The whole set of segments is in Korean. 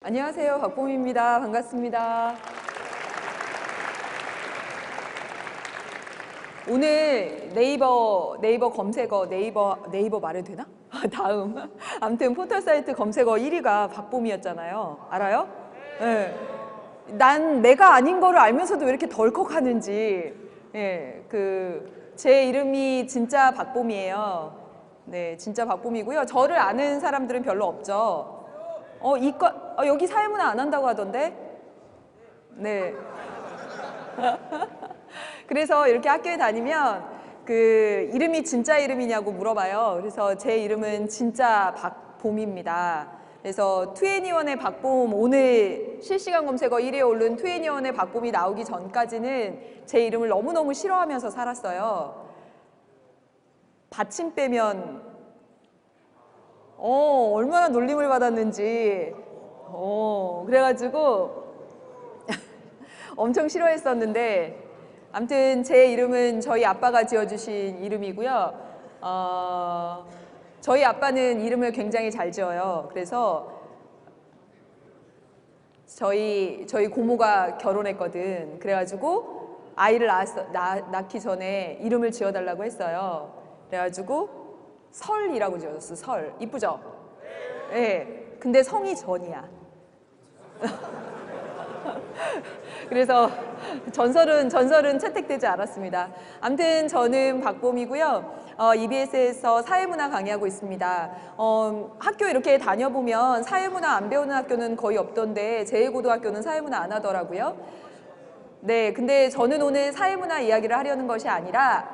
안녕하세요. 박봄입니다. 반갑습니다. 오늘 네이버 검색어, 네이버 말해도 되나? 다음. 아무튼 포털 사이트 검색어 1위가 박봄이었잖아요. 알아요? 네. 난 내가 아닌 거를 알면서도 왜 이렇게 덜컥하는지. 예, 제 이름이 진짜 박봄이에요. 네, 진짜 박봄이고요. 저를 아는 사람들은 별로 없죠. 여기 사회문화 안 한다고 하던데? 네. 그래서 이렇게 학교에 다니면 이름이 진짜 이름이냐고 물어봐요. 그래서 제 이름은 진짜 박봄입니다. 그래서 2NE1의 박봄, 오늘 실시간 검색어 1위에 오른 2NE1의 박봄이 나오기 전까지는 제 이름을 너무너무 싫어하면서 살았어요. 받침 빼면 얼마나 놀림을 받았는지. 그래가지고 엄청 싫어했었는데, 아무튼 제 이름은 저희 아빠가 지어주신 이름이고요. 저희 아빠는 이름을 굉장히 잘 지어요. 그래서 저희 고모가 결혼했거든. 그래가지고 아이를 낳기 전에 이름을 지어달라고 했어요. 그래가지고 설이라고 지어줬어. 설. 이쁘죠? 네. 근데 성이 전이야. 그래서 전설은 채택되지 않았습니다. 아무튼 저는 박봄이고요. EBS에서 사회문화 강의하고 있습니다. 학교 이렇게 다녀보면 사회문화 안 배우는 학교는 거의 없던데 제1고등학교는 사회문화 안 하더라고요. 네, 근데 저는 오늘 사회문화 이야기를 하려는 것이 아니라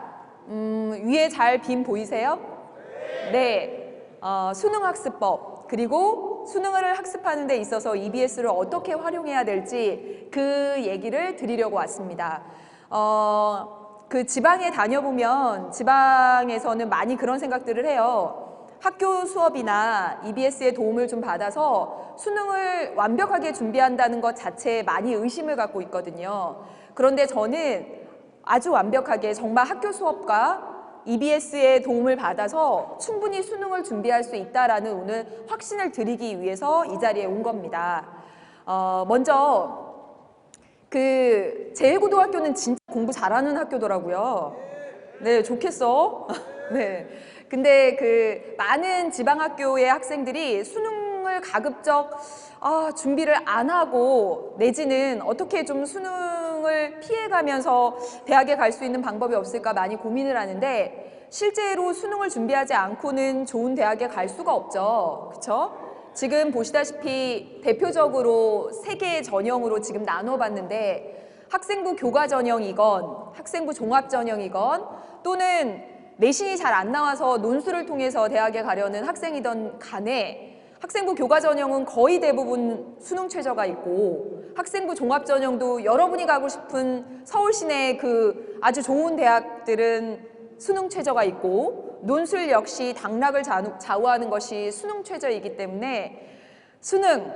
위에 잘 빔 보이세요? 네, 수능학습법, 그리고 수능을 학습하는 데 있어서 EBS를 어떻게 활용해야 될지 그 얘기를 드리려고 왔습니다. 지방에 다녀보면 지방에서는 많이 그런 생각들을 해요. 학교 수업이나 EBS의 도움을 좀 받아서 수능을 완벽하게 준비한다는 것 자체에 많이 의심을 갖고 있거든요. 그런데 저는 아주 완벽하게 정말 학교 수업과 EBS의 도움을 받아서 충분히 수능을 준비할 수 있다라는 오늘 확신을 드리기 위해서 이 자리에 온 겁니다. 먼저 제1고등학교는 진짜 공부 잘하는 학교더라고요. 네, 좋겠어. 네. 근데 많은 지방학교의 학생들이 수능을 가급적 준비를 안 하고 내지는 어떻게 좀 수능을 피해가면서 대학에 갈 수 있는 방법이 없을까 많이 고민을 하는데, 실제로 수능을 준비하지 않고는 좋은 대학에 갈 수가 없죠. 그렇죠? 지금 보시다시피 대표적으로 3개의 전형으로 지금 나눠봤는데, 학생부 교과 전형이건 학생부 종합 전형이건 또는 내신이 잘 안 나와서 논술을 통해서 대학에 가려는 학생이던 간에 학생부 교과 전형은 거의 대부분 수능 최저가 있고, 학생부 종합 전형도 여러분이 가고 싶은 서울 시내 아주 좋은 대학들은 수능 최저가 있고, 논술 역시 당락을 좌우하는 것이 수능 최저이기 때문에 수능,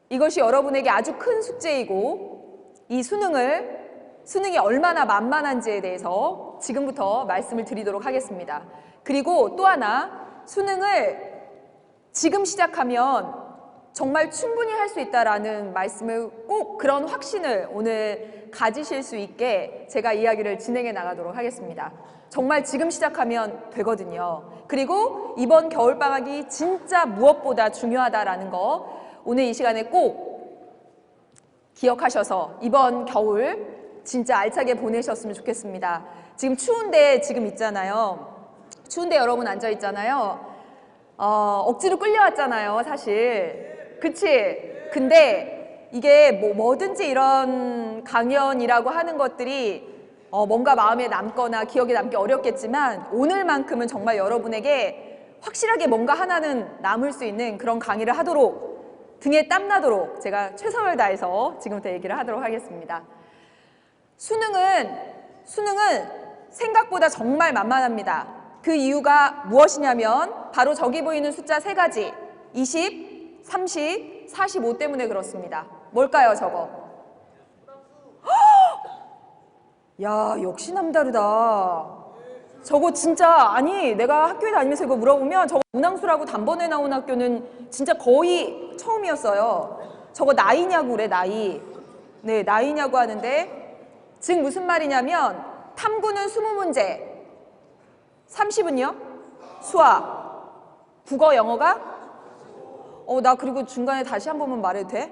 이것이 여러분에게 아주 큰 숙제이고, 이 수능이 얼마나 만만한지에 대해서 지금부터 말씀을 드리도록 하겠습니다. 그리고 또 하나, 수능을 지금 시작하면 정말 충분히 할 수 있다라는 말씀을, 꼭 그런 확신을 오늘 가지실 수 있게 제가 이야기를 진행해 나가도록 하겠습니다. 정말 지금 시작하면 되거든요. 그리고 이번 겨울방학이 진짜 무엇보다 중요하다라는 거 오늘 이 시간에 꼭 기억하셔서 이번 겨울 진짜 알차게 보내셨으면 좋겠습니다. 지금 추운데 지금 있잖아요. 추운데 여러분 앉아 있잖아요. 억지로 끌려왔잖아요, 사실. 그치? 근데 이게 뭐든지 이런 강연이라고 하는 것들이 뭔가 마음에 남거나 기억에 남기 어렵겠지만, 오늘만큼은 정말 여러분에게 확실하게 뭔가 하나는 남을 수 있는 그런 강의를 하도록, 등에 땀나도록 제가 최선을 다해서 지금부터 얘기를 하도록 하겠습니다. 수능은 생각보다 정말 만만합니다. 그 이유가 무엇이냐면 바로 저기 보이는 숫자 3가지, 20, 30, 45 때문에 그렇습니다. 뭘까요, 저거? 야, 역시 남다르다. 저거 진짜, 아니 내가 학교에 다니면서 이거 물어보면 저거 문항수라고 단번에 나온 학교는 진짜 거의 처음이었어요. 저거 나이냐고 그래, 나이. 네, 나이냐고 하는데 즉 무슨 말이냐면 탐구는 20문제, 30은요? 수학, 국어, 영어가? 나 그리고 중간에 다시 한 번만 말해도 돼?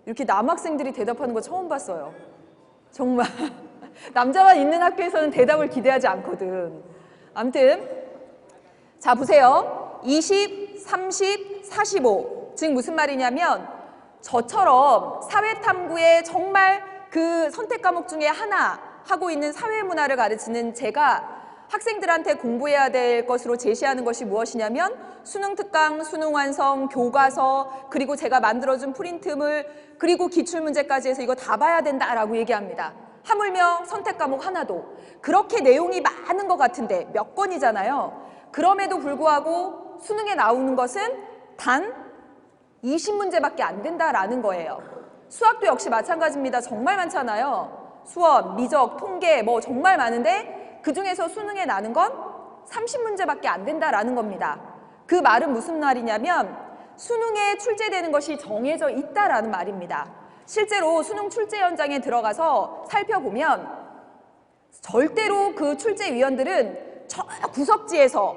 이렇게 남학생들이 대답하는 거 처음 봤어요. 정말 남자만 있는 학교에서는 대답을 기대하지 않거든. 아무튼 자 보세요. 20, 30, 45. 즉 무슨 말이냐면 저처럼 사회탐구에 정말 그 선택 과목 중에 하나 하고 있는 사회문화를 가르치는 제가 학생들한테 공부해야 될 것으로 제시하는 것이 무엇이냐면 수능 특강, 수능 완성, 교과서, 그리고 제가 만들어준 프린트물, 그리고 기출문제까지 해서 이거 다 봐야 된다라고 얘기합니다. 하물며 선택 과목 하나도. 그렇게 내용이 많은 것 같은데 몇 권이잖아요. 그럼에도 불구하고 수능에 나오는 것은 단 20문제밖에 안 된다라는 거예요. 수학도 역시 마찬가지입니다. 정말 많잖아요. 수원, 미적, 통계 뭐 정말 많은데 그중에서 수능에 나는 건 30문제밖에 안 된다라는 겁니다. 그 말은 무슨 말이냐면 수능에 출제되는 것이 정해져 있다라는 말입니다. 실제로 수능 출제 현장에 들어가서 살펴보면 절대로 그 출제위원들은 저 구석지에서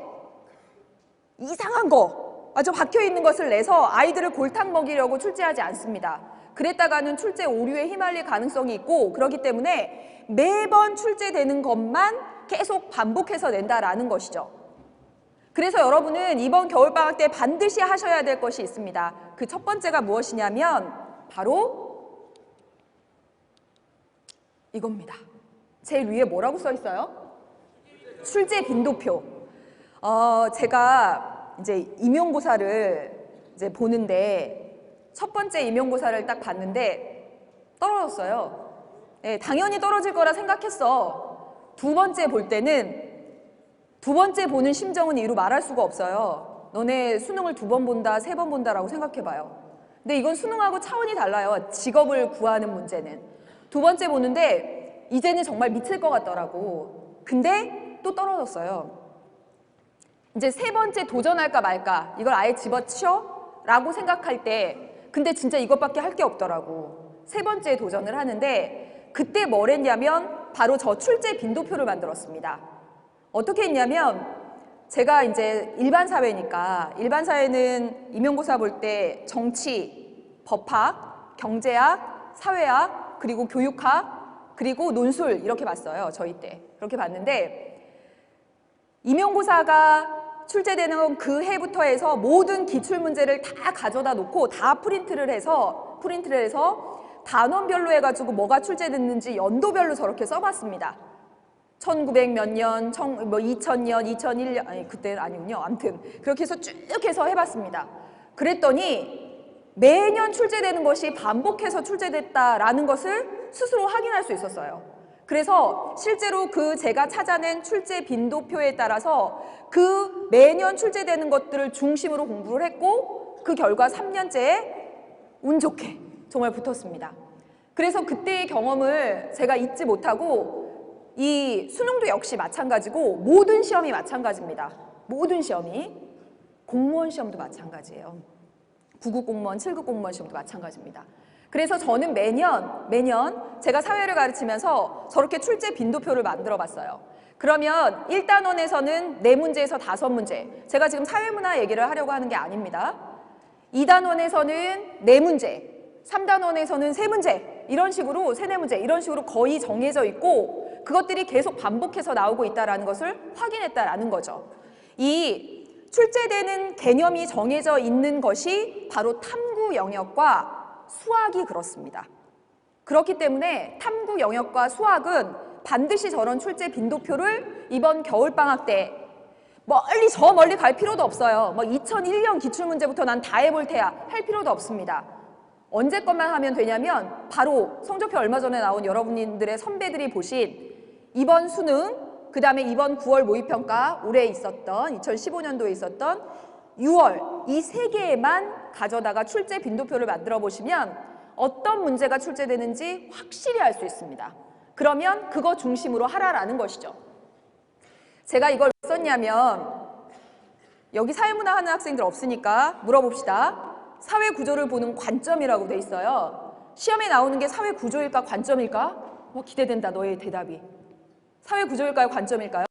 이상한 거 아주 박혀있는 것을 내서 아이들을 골탕 먹이려고 출제하지 않습니다. 그랬다가는 출제 오류에 휘말릴 가능성이 있고 그렇기 때문에 매번 출제되는 것만 계속 반복해서 낸다라는 것이죠. 그래서 여러분은 이번 겨울방학 때 반드시 하셔야 될 것이 있습니다. 그 첫 번째가 무엇이냐면 바로 이겁니다. 제일 위에 뭐라고 써 있어요? 출제 빈도표. 제가 이제 임용고사를 이제 보는데 첫 번째 임용고사를 딱 봤는데 떨어졌어요. 네, 당연히 떨어질 거라 생각했어. 두 번째 볼 때는 두 번째 보는 심정은 이루 말할 수가 없어요. 너네 수능을 2번 본다, 3번 본다라고 생각해봐요. 근데 이건 수능하고 차원이 달라요. 직업을 구하는 문제는. 두 번째 보는데 이제는 정말 미칠 것 같더라고. 근데 또 떨어졌어요. 이제 세 번째 도전할까 말까 이걸 아예 집어치워? 라고 생각할 때 근데 진짜 이것밖에 할 게 없더라고. 세 번째 도전을 하는데 그때 뭘 했냐면 바로 저 출제 빈도표를 만들었습니다. 어떻게 했냐면 제가 이제 일반 사회니까 일반 사회는 임용고사 볼 때 정치, 법학, 경제학, 사회학, 그리고 교육학, 그리고 논술 이렇게 봤어요. 저희 때. 그렇게 봤는데 임용고사가 출제되는 그 해부터 해서 모든 기출문제를 다 가져다 놓고 다 프린트를 해서 단원별로 해가지고 뭐가 출제됐는지 연도별로 저렇게 써봤습니다. 1900 몇 년, 2000년, 2001년, 아니 그때는 아니군요. 아무튼 그렇게 해서 쭉 해서 해봤습니다. 그랬더니 매년 출제되는 것이 반복해서 출제됐다라는 것을 스스로 확인할 수 있었어요. 그래서 실제로 그 제가 찾아낸 출제 빈도표에 따라서 그 매년 출제되는 것들을 중심으로 공부를 했고 그 결과 3년째에 운 좋게 정말 붙었습니다. 그래서 그때의 경험을 제가 잊지 못하고 이 수능도 역시 마찬가지고 모든 시험이 마찬가지입니다. 모든 시험이 공무원 시험도 마찬가지예요. 9급 공무원, 7급 공무원 시험도 마찬가지입니다. 그래서 저는 매년 제가 사회를 가르치면서 저렇게 출제 빈도표를 만들어 봤어요. 그러면 1단원에서는 4문제에서 5문제. 제가 지금 사회문화 얘기를 하려고 하는 게 아닙니다. 2단원에서는 4문제, 3단원에서는 3문제, 이런 식으로 3, 4문제, 이런 식으로 거의 정해져 있고 그것들이 계속 반복해서 나오고 있다는 것을 확인했다라는 거죠. 이 출제되는 개념이 정해져 있는 것이 바로 탐구 영역과 수학이 그렇습니다. 그렇기 때문에 탐구 영역과 수학은 반드시 저런 출제 빈도표를 이번 겨울방학 때 저 멀리 갈 필요도 없어요. 2001년 기출문제부터 난 다 해볼 테야 할 필요도 없습니다. 언제 것만 하면 되냐면 바로 성적표 얼마 전에 나온 여러분들의 선배들이 보신 이번 수능, 그 다음에 이번 9월 모의평가, 올해 있었던 2015년도에 있었던 6월 이 3개만 가져다가 출제 빈도표를 만들어 보시면 어떤 문제가 출제되는지 확실히 알 수 있습니다. 그러면 그거 중심으로 하라라는 것이죠. 제가 이걸 왜 썼냐면 여기 사회문화 하는 학생들 없으니까 물어봅시다. 사회 구조를 보는 관점이라고 돼 있어요. 시험에 나오는 게 사회 구조일까 관점일까? 기대된다, 너의 대답이. 사회 구조일까요, 관점일까요?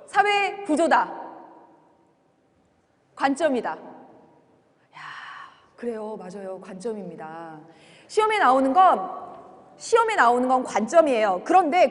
사회 구조다. 관점이다. 야, 그래요. 맞아요. 관점입니다. 시험에 나오는 건 관점이에요. 그런데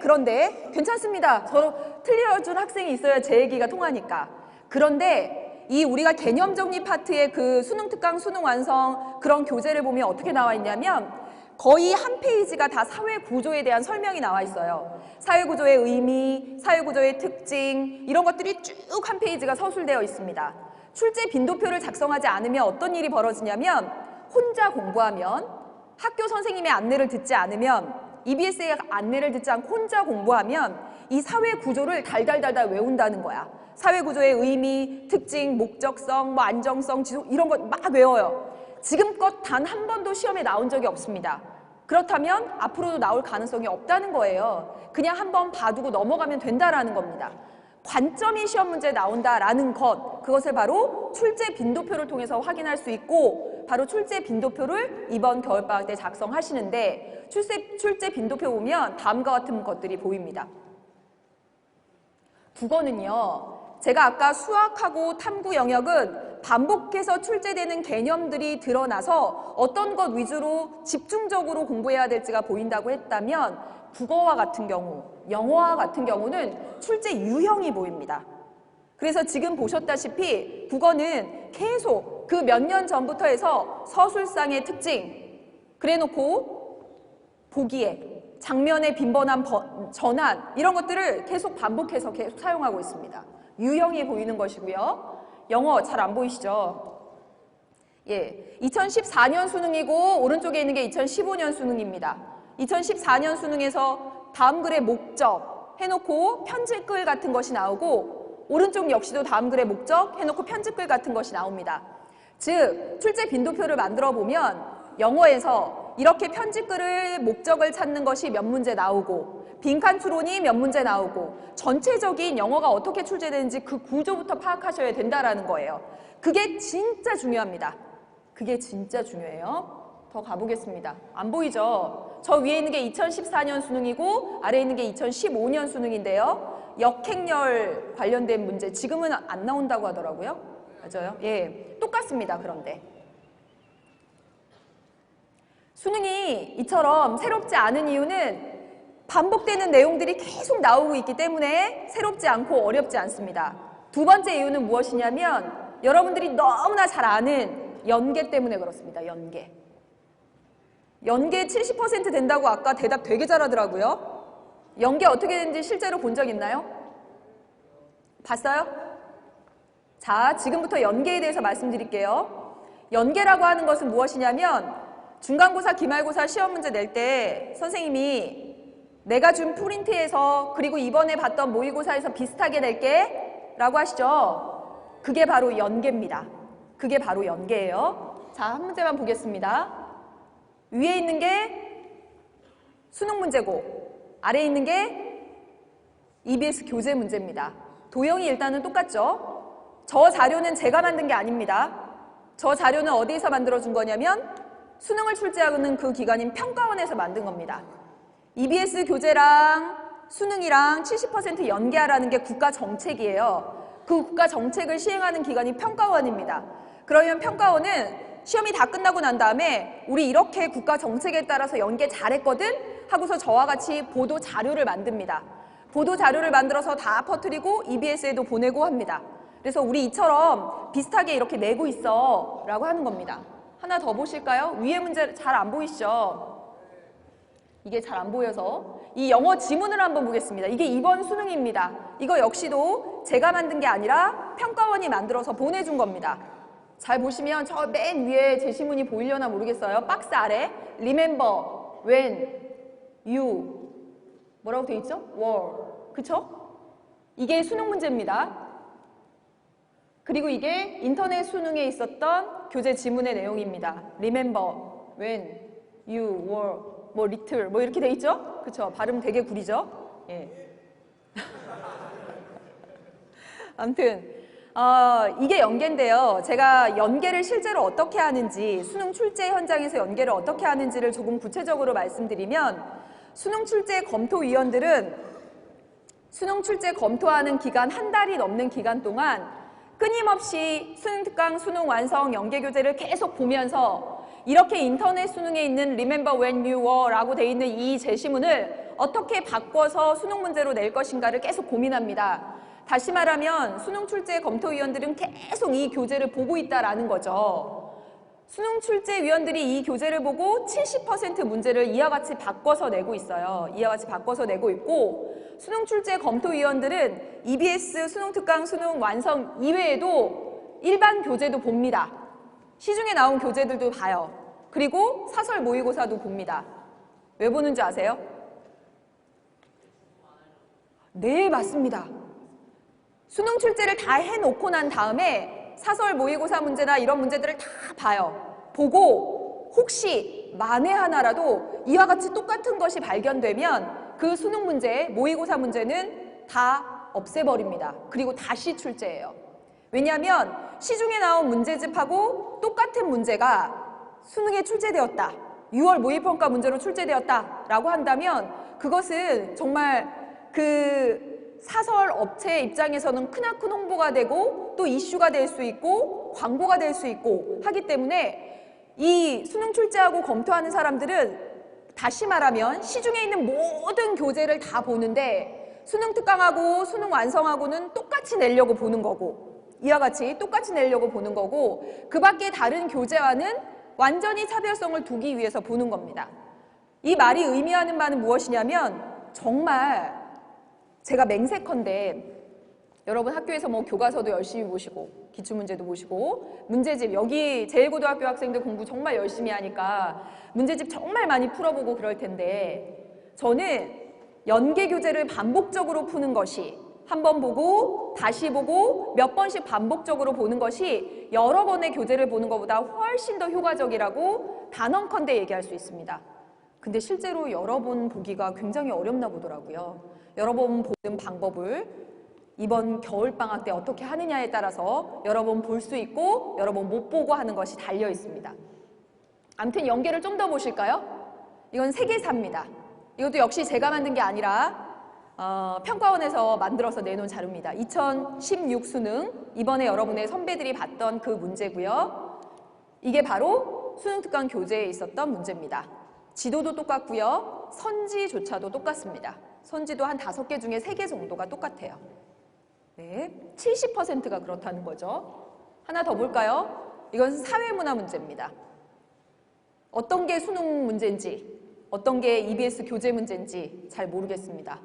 괜찮습니다. 저 틀려준 학생이 있어야 제 얘기가 통하니까. 그런데 이 우리가 개념 정리 파트의 그 수능 특강, 수능 완성 그런 교재를 보면 어떻게 나와 있냐면 거의 한 페이지가 다 사회 구조에 대한 설명이 나와 있어요. 사회 구조의 의미, 사회 구조의 특징 이런 것들이 쭉 한 페이지가 서술되어 있습니다. 출제 빈도표를 작성하지 않으면 어떤 일이 벌어지냐면 혼자 공부하면 학교 선생님의 안내를 듣지 않으면 EBS의 안내를 듣지 않고 혼자 공부하면 이 사회 구조를 달달달달 외운다는 거야. 사회 구조의 의미, 특징, 목적성, 안정성, 지속 이런 것 막 외워요. 지금껏 단 한 번도 시험에 나온 적이 없습니다. 그렇다면 앞으로도 나올 가능성이 없다는 거예요. 그냥 한번 봐두고 넘어가면 된다라는 겁니다. 관점이 시험 문제에 나온다라는 그것을 바로 출제 빈도표를 통해서 확인할 수 있고 바로 출제 빈도표를 이번 겨울방학 때 작성하시는데 출제 빈도표 보면 다음과 같은 것들이 보입니다. 국어는요. 제가 아까 수학하고 탐구 영역은 반복해서 출제되는 개념들이 드러나서 어떤 것 위주로 집중적으로 공부해야 될지가 보인다고 했다면 국어와 같은 경우, 영어와 같은 경우는 출제 유형이 보입니다. 그래서 지금 보셨다시피 국어는 계속 그 몇 년 전부터 해서 서술상의 특징 그래놓고 보기에 장면의 빈번한 전환 이런 것들을 계속 반복해서 계속 사용하고 있습니다. 유형이 보이는 것이고요. 영어 잘 안 보이시죠? 예, 2014년 수능이고 오른쪽에 있는 게 2015년 수능입니다. 2014년 수능에서 다음 글의 목적 해놓고 편집글 같은 것이 나오고 오른쪽 역시도 다음 글의 목적 해놓고 편집글 같은 것이 나옵니다. 즉 출제 빈도표를 만들어 보면 영어에서 이렇게 편집글을 목적을 찾는 것이 몇 문제 나오고 빈칸 추론이 몇 문제 나오고 전체적인 영어가 어떻게 출제되는지 그 구조부터 파악하셔야 된다라는 거예요. 그게 진짜 중요합니다. 그게 진짜 중요해요. 더 가보겠습니다. 안 보이죠? 저 위에 있는 게 2014년 수능이고 아래에 있는 게 2015년 수능인데요. 역행렬 관련된 문제 지금은 안 나온다고 하더라고요. 맞아요? 예, 똑같습니다. 그런데 수능이 이처럼 새롭지 않은 이유는 반복되는 내용들이 계속 나오고 있기 때문에 새롭지 않고 어렵지 않습니다. 두 번째 이유는 무엇이냐면 여러분들이 너무나 잘 아는 연계 때문에 그렇습니다. 연계 70% 된다고 아까 대답 되게 잘하더라고요. 연계 어떻게 되는지 실제로 본 적 있나요? 봤어요? 자, 지금부터 연계에 대해서 말씀드릴게요. 연계라고 하는 것은 무엇이냐면 중간고사, 기말고사 시험 문제 낼 때 선생님이 내가 준 프린트에서 그리고 이번에 봤던 모의고사에서 비슷하게 낼게 라고 하시죠. 그게 바로 연계입니다. 그게 바로 연계예요. 자, 한 문제만 보겠습니다. 위에 있는 게 수능 문제고 아래에 있는 게 EBS 교재 문제입니다. 도형이 일단은 똑같죠. 저 자료는 제가 만든 게 아닙니다. 저 자료는 어디에서 만들어준 거냐면 수능을 출제하는 그 기관인 평가원에서 만든 겁니다. EBS 교재랑 수능이랑 70% 연계하라는 게 국가 정책이에요. 그 국가 정책을 시행하는 기관이 평가원입니다. 그러면 평가원은 시험이 다 끝나고 난 다음에 우리 이렇게 국가 정책에 따라서 연계 잘했거든? 하고서 저와 같이 보도 자료를 만듭니다. 보도 자료를 만들어서 다 퍼뜨리고 EBS에도 보내고 합니다. 그래서 우리 이처럼 비슷하게 이렇게 내고 있어 라고 하는 겁니다. 하나 더 보실까요? 위에 문제 잘 안 보이시죠? 이게 잘 안 보여서 이 영어 지문을 한번 보겠습니다. 이게 이번 수능입니다. 이거 역시도 제가 만든 게 아니라 평가원이 만들어서 보내준 겁니다. 잘 보시면 저 맨 위에 제시문이 보이려나 모르겠어요. 박스 아래 Remember when you 뭐라고 돼 있죠? were 그쵸? 이게 수능 문제입니다. 그리고 이게 인터넷 수능에 있었던 교재 지문의 내용입니다. Remember when you were 뭐 little 뭐 이렇게 돼 있죠? 그쵸? 발음 되게 구리죠? 예. 아무튼 이게 연계인데요. 제가 연계를 실제로 어떻게 하는지, 수능 출제 현장에서 연계를 어떻게 하는지를 조금 구체적으로 말씀드리면, 수능 출제 검토위원들은 수능 출제 검토하는 기간 한 달이 넘는 기간 동안 끊임없이 수능 특강, 수능 완성, 연계 교재를 계속 보면서 이렇게 인터넷 수능에 있는 Remember when you were 라고 돼 있는 이 제시문을 어떻게 바꿔서 수능 문제로 낼 것인가를 계속 고민합니다. 다시 말하면 수능 출제 검토위원들은 계속 이 교재를 보고 있다라는 거죠. 수능 출제위원들이 이 교재를 보고 70% 문제를 이와 같이 바꿔서 내고 있어요. 이와 같이 바꿔서 내고 있고, 수능 출제 검토위원들은 EBS 수능 특강 수능 완성 이외에도 일반 교재도 봅니다. 시중에 나온 교재들도 봐요. 그리고 사설 모의고사도 봅니다. 왜 보는지 아세요? 네, 맞습니다. 수능 출제를 다 해놓고 난 다음에 사설 모의고사 문제나 이런 문제들을 다 봐요. 보고 혹시 만에 하나라도 이와 같이 똑같은 것이 발견되면 그 수능 문제, 모의고사 문제는 다 없애버립니다. 그리고 다시 출제해요. 왜냐하면 시중에 나온 문제집하고 똑같은 문제가 수능에 출제되었다. 6월 모의평가 문제로 출제되었다라고 한다면 그것은 정말 그 사설 업체 입장에서는 크나큰 홍보가 되고 또 이슈가 될 수 있고 광고가 될 수 있고 하기 때문에 이 수능 출제하고 검토하는 사람들은 다시 말하면 시중에 있는 모든 교재를 다 보는데 수능 특강하고 수능 완성하고는 똑같이 내려고 보는 거고 이와 같이 똑같이 내려고 보는 거고 그 밖에 다른 교재와는 완전히 차별성을 두기 위해서 보는 겁니다. 이 말이 의미하는 바는 무엇이냐면 정말 제가 맹세컨대 여러분 학교에서 뭐 교과서도 열심히 보시고 기출문제도 보시고 문제집 여기 제일고등학교 학생들 공부 정말 열심히 하니까 문제집 정말 많이 풀어보고 그럴 텐데 저는 연계 교재를 반복적으로 푸는 것이 한 번 보고 다시 보고 몇 번씩 반복적으로 보는 것이 여러 번의 교재를 보는 것보다 훨씬 더 효과적이라고 단언컨대 얘기할 수 있습니다. 근데 실제로 여러 번 보기가 굉장히 어렵나 보더라고요. 여러 번 보는 방법을 이번 겨울방학 때 어떻게 하느냐에 따라서 여러 번 볼 수 있고 여러 번 못 보고 하는 것이 달려 있습니다. 아무튼 연계를 좀 더 보실까요? 이건 세계사입니다. 이것도 역시 제가 만든 게 아니라 평가원에서 만들어서 내놓은 자료입니다. 2016 수능, 이번에 여러분의 선배들이 봤던 그 문제고요. 이게 바로 수능특강 교재에 있었던 문제입니다. 지도도 똑같고요. 선지조차도 똑같습니다. 선지도 한 5개 중에 3개 정도가 똑같아요. 네, 70%가 그렇다는 거죠. 하나 더 볼까요? 이건 사회문화 문제입니다. 어떤 게 수능 문제인지, 어떤 게 EBS 교재 문제인지 잘 모르겠습니다.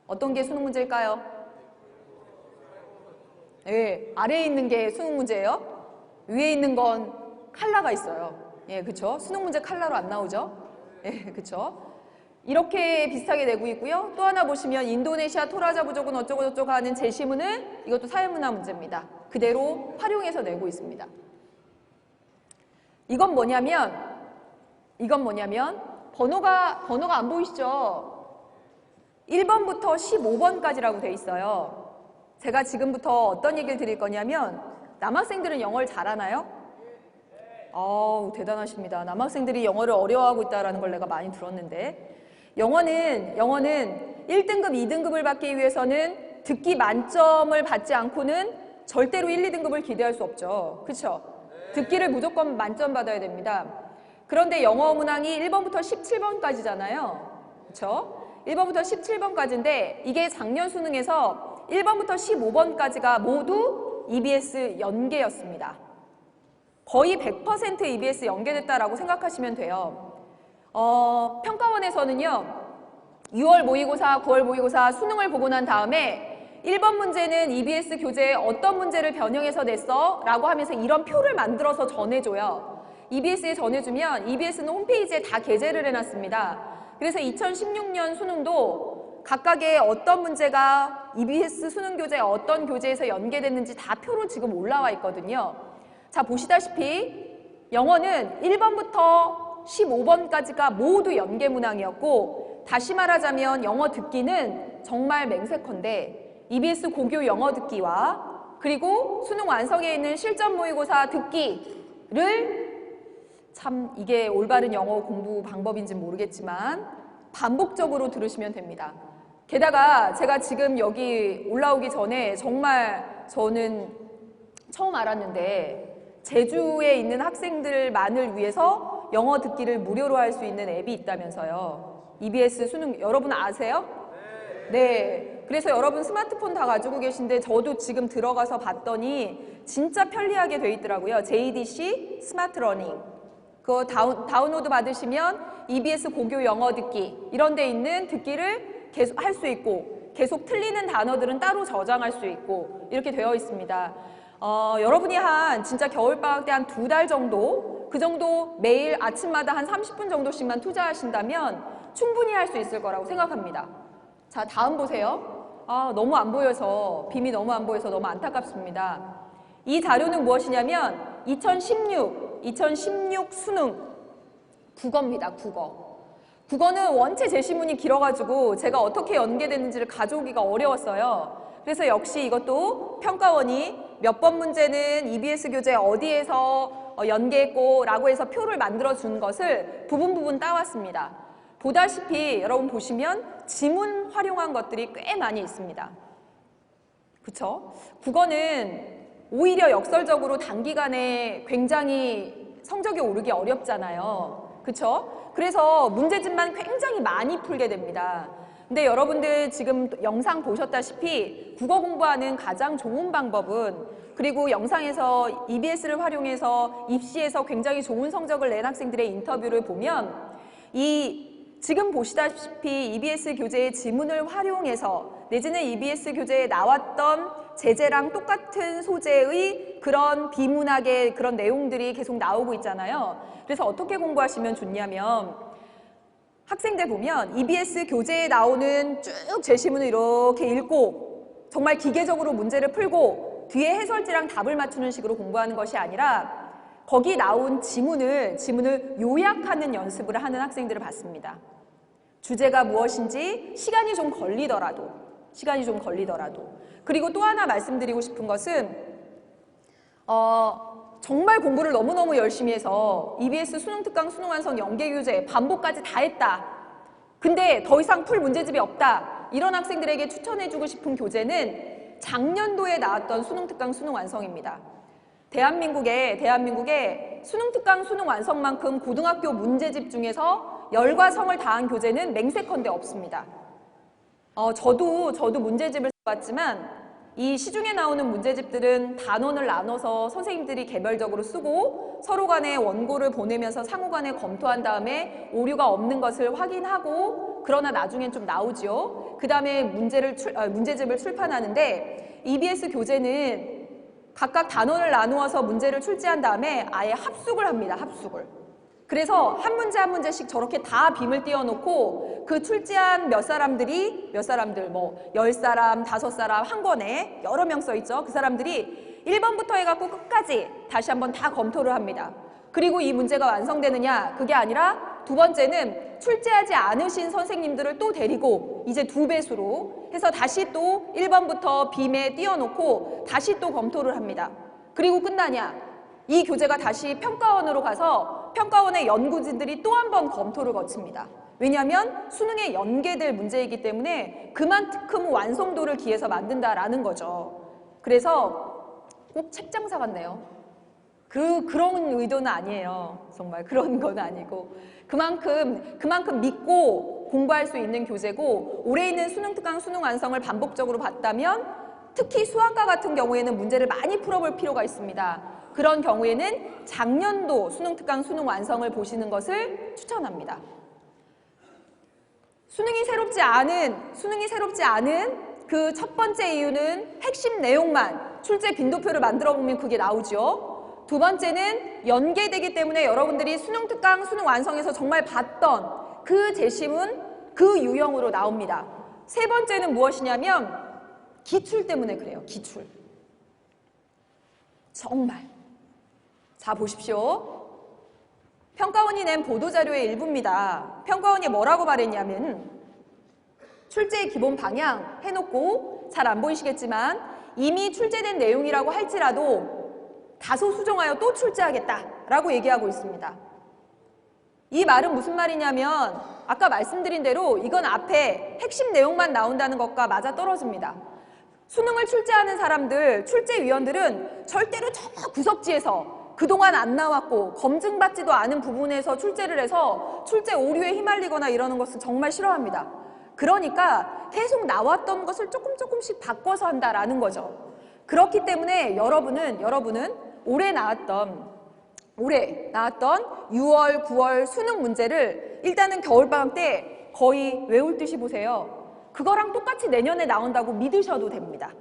어떤 게 수능 문제일까요? 네, 아래에 있는 게 수능 문제예요. 위에 있는 건 칼라가 있어요. 예, 그렇죠. 수능 문제 칼라로 안 나오죠? 예, 그렇죠. 이렇게 비슷하게 내고 있고요. 또 하나 보시면 인도네시아 토라자 부족은 어쩌고 저쩌고 하는 제시문은 이것도 사회문화 문제입니다. 그대로 활용해서 내고 있습니다. 이건 뭐냐면 번호가 안 보이시죠? 1번부터 15번까지라고 돼 있어요. 제가 지금부터 어떤 얘기를 드릴 거냐면 남학생들은 영어를 잘하나요? 대단하십니다. 남학생들이 영어를 어려워하고 있다는 걸 내가 많이 들었는데 영어는 1등급, 2등급을 받기 위해서는 듣기 만점을 받지 않고는 절대로 1, 2등급을 기대할 수 없죠. 그렇죠? 듣기를 무조건 만점 받아야 됩니다. 그런데 영어 문항이 1번부터 17번까지잖아요. 그렇죠? 1번부터 17번까지인데 이게 작년 수능에서 1번부터 15번까지가 모두 EBS 연계였습니다. 거의 100% EBS 연계됐다라고 생각하시면 돼요. 평가원에서는요. 6월 모의고사, 9월 모의고사 수능을 보고 난 다음에 1번 문제는 EBS 교재에 어떤 문제를 변형해서 냈어? 라고 하면서 이런 표를 만들어서 전해줘요. EBS에 전해주면 EBS는 홈페이지에 다 게재를 해놨습니다. 그래서 2016년 수능도 각각의 어떤 문제가 EBS 수능 교재에 어떤 교재에서 연계됐는지 다 표로 지금 올라와 있거든요. 자, 보시다시피 영어는 1번부터 15번까지가 모두 연계 문항이었고 다시 말하자면 영어 듣기는 정말 맹세컨대 EBS 고교 영어 듣기와 그리고 수능 완성에 있는 실전 모의고사 듣기를 참 이게 올바른 영어 공부 방법인지 모르겠지만 반복적으로 들으시면 됩니다. 게다가 제가 지금 여기 올라오기 전에 정말 저는 처음 알았는데 제주에 있는 학생들만을 위해서 영어 듣기를 무료로 할 수 있는 앱이 있다면서요. EBS 수능 여러분 아세요? 네. 그래서 여러분 스마트폰 다 가지고 계신데 저도 지금 들어가서 봤더니 진짜 편리하게 돼 있더라고요. JDC 스마트 러닝. 그거 다운로드 받으시면 EBS 고교 영어 듣기 이런 데 있는 듣기를 계속 할 수 있고 계속 틀리는 단어들은 따로 저장할 수 있고 이렇게 되어 있습니다. 여러분이 한 진짜 겨울방학 때 한 2달 정도 그 정도 매일 아침마다 한 30분 정도씩만 투자하신다면 충분히 할 수 있을 거라고 생각합니다. 자, 다음 보세요. 너무 안 보여서 빔이 너무 안 보여서 너무 안타깝습니다. 이 자료는 무엇이냐면 2016 수능 국어입니다. 국어는 원체 제시문이 길어가지고 제가 어떻게 연계되는지를 가져오기가 어려웠어요. 그래서 역시 이것도 평가원이 몇 번 문제는 EBS 교재 어디에서 연계했고 라고 해서 표를 만들어 준 것을 부분 따왔습니다. 보다시피 여러분 보시면 지문 활용한 것들이 꽤 많이 있습니다. 그쵸? 국어는 오히려 역설적으로 단기간에 굉장히 성적이 오르기 어렵잖아요. 그쵸? 그래서 문제집만 굉장히 많이 풀게 됩니다. 근데 여러분들 지금 영상 보셨다시피 국어 공부하는 가장 좋은 방법은 그리고 영상에서 EBS를 활용해서 입시에서 굉장히 좋은 성적을 낸 학생들의 인터뷰를 보면 지금 보시다시피 EBS 교재의 지문을 활용해서 내지는 EBS 교재에 나왔던 제재랑 똑같은 소재의 그런 비문학의 그런 내용들이 계속 나오고 있잖아요. 그래서 어떻게 공부하시면 좋냐면 학생들 보면 EBS 교재에 나오는 쭉 제시문을 이렇게 읽고 정말 기계적으로 문제를 풀고 뒤에 해설지랑 답을 맞추는 식으로 공부하는 것이 아니라 거기 나온 지문을 요약하는 연습을 하는 학생들을 봤습니다. 주제가 무엇인지 시간이 좀 걸리더라도 그리고 또 하나 말씀드리고 싶은 것은 정말 공부를 너무너무 열심히 해서 EBS 수능특강 수능완성 연계교재 반복까지 다 했다. 근데 더 이상 풀 문제집이 없다. 이런 학생들에게 추천해주고 싶은 교재는 작년도에 나왔던 수능특강 수능완성입니다. 대한민국에 수능특강 수능완성만큼 고등학교 문제집 중에서 열과 성을 다한 교재는 맹세컨대 없습니다. 저도 문제집을 써봤지만 이 시중에 나오는 문제집들은 단원을 나눠서 선생님들이 개별적으로 쓰고 서로 간에 원고를 보내면서 상호 간에 검토한 다음에 오류가 없는 것을 확인하고 그러나 나중엔 좀 나오죠. 그 다음에 문제집을 출판하는데 EBS 교재는 각각 단원을 나누어서 문제를 출제한 다음에 아예 합숙을 합니다. 합숙을. 그래서 한 문제 한 문제씩 저렇게 다 빔을 띄워놓고 그 출제한 몇 사람들 뭐 10사람, 5사람 한 권에 여러 명 써있죠. 그 사람들이 1번부터 해갖고 끝까지 다시 한번 다 검토를 합니다. 그리고 이 문제가 완성되느냐 그게 아니라 두 번째는 출제하지 않으신 선생님들을 또 데리고 이제 2배수로 해서 다시 또 1번부터 빔에 띄워놓고 다시 또 검토를 합니다. 그리고 끝나냐? 이 교재가 다시 평가원으로 가서 평가원의 연구진들이 또 한 번 검토를 거칩니다. 왜냐하면 수능에 연계될 문제이기 때문에 그만큼 완성도를 기해서 만든다라는 거죠. 그래서 꼭 책 장사 같네요. 그런 의도는 아니에요. 정말 그런 건 아니고 그만큼 믿고 공부할 수 있는 교재고 올해 있는 수능특강 수능완성을 반복적으로 봤다면 특히 수학과 같은 경우에는 문제를 많이 풀어볼 필요가 있습니다. 그런 경우에는 작년도 수능특강 수능완성을 보시는 것을 추천합니다. 수능이 새롭지 않은 그 첫 번째 이유는 핵심 내용만 출제 빈도표를 만들어 보면 그게 나오죠. 두 번째는 연계되기 때문에 여러분들이 수능특강 수능완성에서 정말 봤던 그 제시문, 그 유형으로 나옵니다. 세 번째는 무엇이냐면 기출 때문에 그래요. 기출. 정말. 자, 보십시오. 평가원이 낸 보도자료의 일부입니다. 평가원이 뭐라고 말했냐면 출제의 기본 방향 해놓고 잘 안 보이시겠지만 이미 출제된 내용이라고 할지라도 다소 수정하여 또 출제하겠다라고 얘기하고 있습니다. 이 말은 무슨 말이냐면 아까 말씀드린 대로 이건 앞에 핵심 내용만 나온다는 것과 맞아떨어집니다. 수능을 출제하는 사람들, 출제위원들은 절대로 저 구석지에서 그동안 안 나왔고 검증받지도 않은 부분에서 출제를 해서 출제 오류에 휘말리거나 이러는 것은 정말 싫어합니다. 그러니까 계속 나왔던 것을 조금씩 바꿔서 한다라는 거죠. 그렇기 때문에 여러분은 올해 나왔던 6월, 9월 수능 문제를 일단은 겨울방학 때 거의 외울 듯이 보세요. 그거랑 똑같이 내년에 나온다고 믿으셔도 됩니다.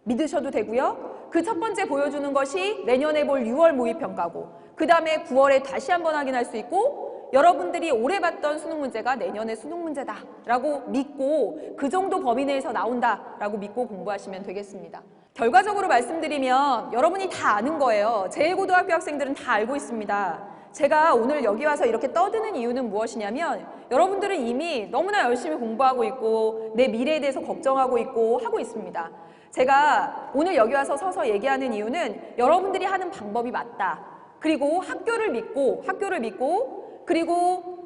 믿으셔도 되고요. 그 첫 번째 보여주는 것이 내년에 볼 6월 모의평가고 그 다음에 9월에 다시 한번 확인할 수 있고 여러분들이 올해 봤던 수능 문제가 내년의 수능 문제다라고 믿고 그 정도 범위 내에서 나온다라고 믿고 공부하시면 되겠습니다. 결과적으로 말씀드리면 여러분이 다 아는 거예요. 제1고등학교 학생들은 다 알고 있습니다. 제가 오늘 여기 와서 이렇게 떠드는 이유는 무엇이냐면 여러분들은 이미 너무나 열심히 공부하고 있고 내 미래에 대해서 걱정하고 있고 하고 있습니다. 제가 오늘 여기 와서 서서 얘기하는 이유는 여러분들이 하는 방법이 맞다. 그리고 학교를 믿고 그리고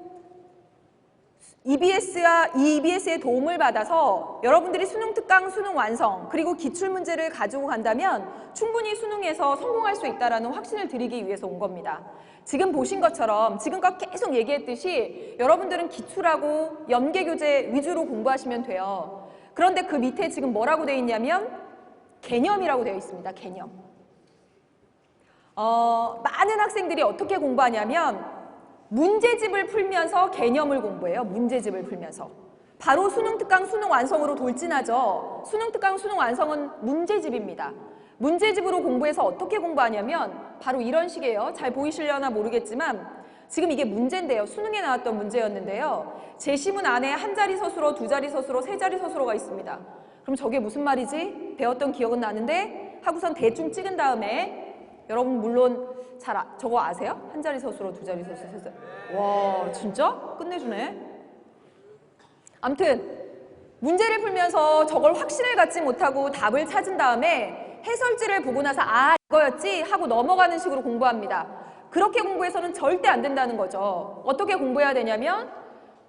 EBS의 도움을 받아서 여러분들이 수능 특강, 수능 완성, 그리고 기출문제를 가지고 간다면 충분히 수능에서 성공할 수 있다는 확신을 드리기 위해서 온 겁니다. 지금 보신 것처럼 지금껏 계속 얘기했듯이 여러분들은 기출하고 연계교재 위주로 공부하시면 돼요. 그런데 그 밑에 지금 뭐라고 되어 있냐면 개념이라고 되어 있습니다. 개념. 많은 학생들이 어떻게 공부하냐면 문제집을 풀면서 개념을 공부해요. 문제집을 풀면서. 바로 수능 특강, 수능 완성으로 돌진하죠. 수능 특강, 수능 완성은 문제집입니다. 문제집으로 공부해서 어떻게 공부하냐면 바로 이런 식이에요. 잘 보이시려나 모르겠지만 지금 이게 문제인데요. 수능에 나왔던 문제였는데요. 제시문 안에 한 자리 서술어, 두 자리 서술어, 세 자리 서술어가 있습니다. 그럼 저게 무슨 말이지? 배웠던 기억은 나는데 하고선 대충 찍은 다음에 여러분 물론 저거 아세요? 한 자리 서술어, 두 자리 서술어, 세 자리. 와, 진짜? 끝내주네. 아무튼 문제를 풀면서 저걸 확신을 갖지 못하고 답을 찾은 다음에 해설지를 보고 나서 아, 이거였지 하고 넘어가는 식으로 공부합니다. 그렇게 공부해서는 절대 안 된다는 거죠. 어떻게 공부해야 되냐면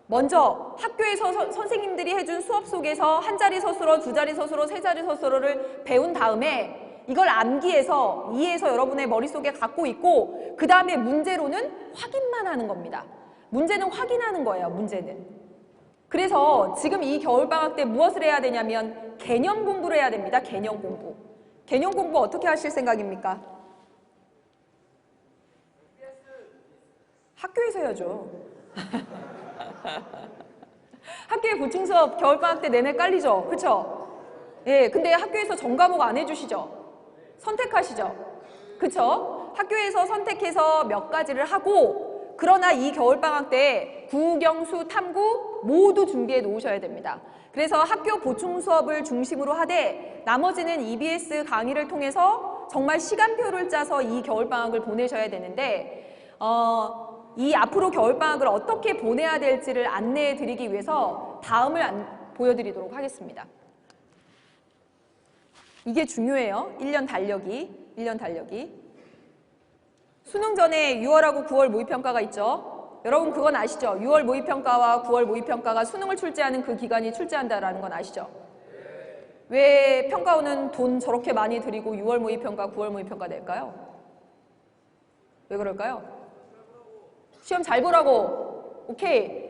먼저 학교에서 선생님들이 해준 수업 속에서 한 자리 서술어, 두 자리 서술어, 세 자리 서술어를 배운 다음에 이걸 암기해서 이해해서 여러분의 머릿속에 갖고 있고 그 다음에 문제로는 확인만 하는 겁니다. 문제는 확인하는 거예요. 문제는. 그래서 지금 이 겨울방학 때 무엇을 해야 되냐면 개념 공부를 해야 됩니다. 개념 공부. 개념 공부 어떻게 하실 생각입니까? 학교에서 해야죠. 학교에 보충 수업 겨울방학 때 내내 깔리죠. 그렇죠? 예, 근데 학교에서 전과목 안 해주시죠? 선택하시죠? 그쵸? 학교에서 선택해서 몇 가지를 하고 그러나 이 겨울방학 때 국영수, 탐구 모두 준비해 놓으셔야 됩니다. 그래서 학교 보충 수업을 중심으로 하되 나머지는 EBS 강의를 통해서 정말 시간표를 짜서 이 겨울방학을 보내셔야 되는데 이 앞으로 겨울방학을 어떻게 보내야 될지를 안내해 드리기 위해서 다음을 보여드리도록 하겠습니다. 이게 중요해요. 1년 달력이. 수능 전에 6월하고 9월 모의평가가 있죠. 여러분 그건 아시죠? 6월 모의평가와 9월 모의평가가 수능을 출제하는 그 기간이 출제한다라는 건 아시죠? 왜 평가원은 돈 저렇게 많이 들이고 6월 모의평가, 9월 모의평가 낼까요? 왜 그럴까요? 시험 잘 보라고. 오케이.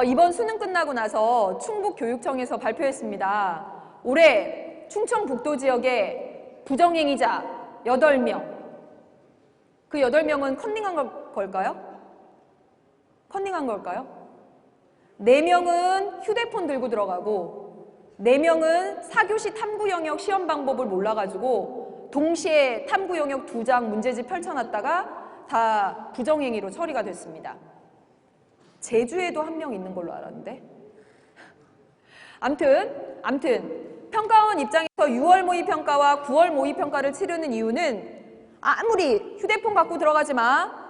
이번 수능 끝나고 나서 충북교육청에서 발표했습니다. 올해 충청북도 지역에 부정행위자 8명. 그 8명은 컨닝한 걸까요? 컨닝한 걸까요? 4명은 휴대폰 들고 들어가고 4명은 4교시 탐구 영역 시험 방법을 몰라가지고 동시에 탐구 영역 2장 문제집 펼쳐놨다가 다 부정행위로 처리가 됐습니다. 제주에도 1명 있는 걸로 알았는데. 암튼 평가원 입장에서 6월 모의평가와 9월 모의평가를 치르는 이유는 아무리 휴대폰 갖고 들어가지 마,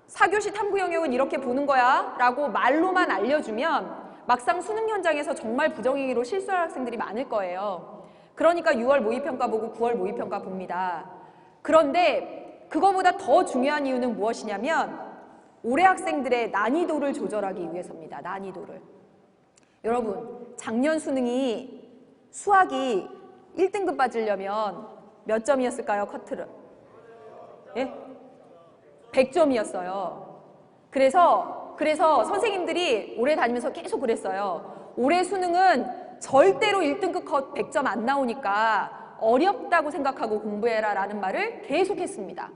4교시 탐구 영역은 이렇게 보는 거야 라고 말로만 알려주면 막상 수능 현장에서 정말 부정행위로 실수할 학생들이 많을 거예요. 그러니까 6월 모의평가 보고 9월 모의평가 봅니다. 그런데 그거보다 더 중요한 이유는 무엇이냐면 올해 학생들의 난이도를 조절하기 위해서입니다. 난이도를. 여러분, 작년 수학이 1등급 빠지려면 몇 점이었을까요, 커트를? 예? 100점이었어요. 그래서 선생님들이 올해 다니면서 계속 그랬어요. 올해 수능은 절대로 1등급 컷 100점 안 나오니까 어렵다고 생각하고 공부해라 라는 말을 계속했습니다.